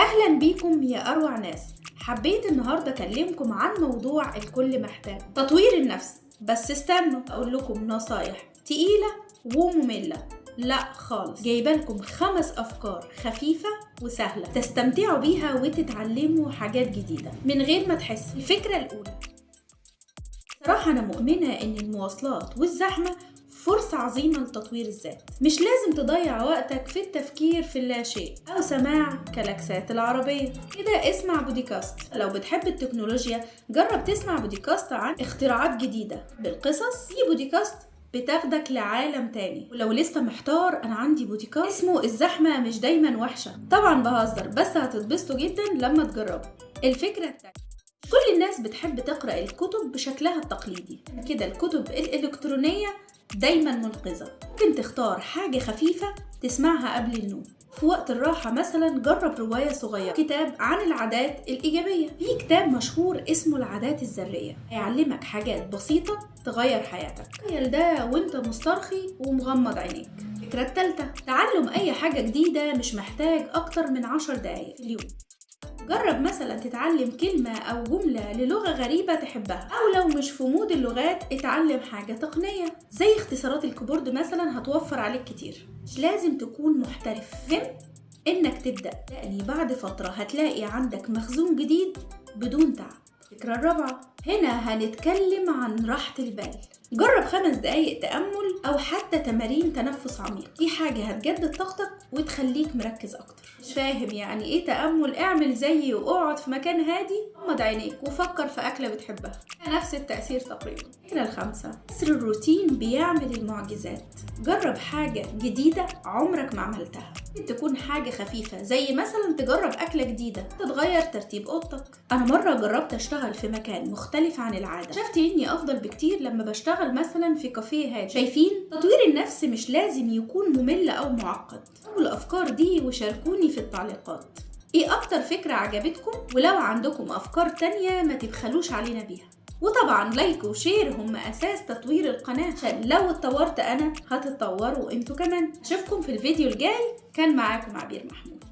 أهلا بيكم يا أروع ناس. حبيت النهاردة أكلمكم عن موضوع الكل محتاج تطوير النفس. بس استنوا أقول لكم نصايح تقيلة ومملة؟ لا خالص، جايبالكم 5 أفكار خفيفة وسهلة تستمتعوا بيها وتتعلموا حاجات جديدة من غير ما تحسوا. الفكرة الأولى، صراحة أنا مؤمنة إن المواصلات والزحمة فرصة عظيمة لتطوير الذات. مش لازم تضيع وقتك في التفكير في اللاشيء أو سماع كلاكسات العربية. كده اسمع بودكاست. لو بتحب التكنولوجيا جرب تسمع بودكاست عن اختراعات جديدة بالقصص. في بودكاست بتاخدك لعالم تاني. ولو لسه محتار، أنا عندي بودكاست اسمه الزحمة مش دايما وحشة. طبعا بهزر، بس هتتبسطوا جدا لما تجربوا. الفكرة التانية، كل الناس بتحب تقرأ الكتب بشكلها التقليدي كده. الكتب الإلكترونية دايما منقذة. ممكن تختار حاجة خفيفة تسمعها قبل النوم. في وقت الراحة مثلا جرب رواية صغيرة، كتاب عن العادات الإيجابية. في كتاب مشهور اسمه العادات الذرية، هيعلمك حاجات بسيطة تغير حياتك. تخيل ده وانت مسترخي ومغمض عينيك. الفكرة التالتة، تعلم أي حاجة جديدة مش محتاج أكتر من 10 دقايق في اليوم. جرب مثلا تتعلم كلمة أو جملة للغة غريبة تحبها، أو لو مش في مود اللغات اتعلم حاجة تقنية زي اختصارات الكيبورد مثلا، هتوفر عليك كتير. مش لازم تكون محترف، فهم إنك تبدأ، لأن بعد فترة هتلاقي عندك مخزون جديد بدون تعب. الفكرة الرابعة، هنا هنتكلم عن راحة البال. جرب 5 دقايق تأمل أو حتى تمارين تنفس عميق. دي حاجة هتجدد طاقتك وتخليك مركز أكتر. مش فاهم يعني إيه تأمل؟ اعمل زيي وقعد في مكان هادي، غمض عينيك وفكر في أكلة بتحبها، نفس التأثير تقريبا. الفكرة الخامسة، كسر الروتين بيعمل المعجزات. جرب حاجة جديدة عمرك ما عملتها. ممكن تكون حاجة خفيفة زي مثلا تجرب أكلة جديدة، تتغير ترتيب أوضتك. أنا مرة جربت أشتغل في مكان مختلف عن العادة، شفت إني أفضل بكتير لما بشتغل مثلا في كافيه هادي. شايفين؟ تطوير النفس مش لازم يكون ممل أو معقد. قولوا الأفكار دي وشاركوني في التعليقات. إيه أكتر فكرة عجبتكم؟ ولو عندكم أفكار تانية ما تبخلوش علينا بيها. وطبعا لايك وشير هم أساس تطوير القناة، عشان لو اتطورت أنا هتتطوروا انتوا كمان. أشوفكم في الفيديو الجاي. كان معاكم عبير محمود.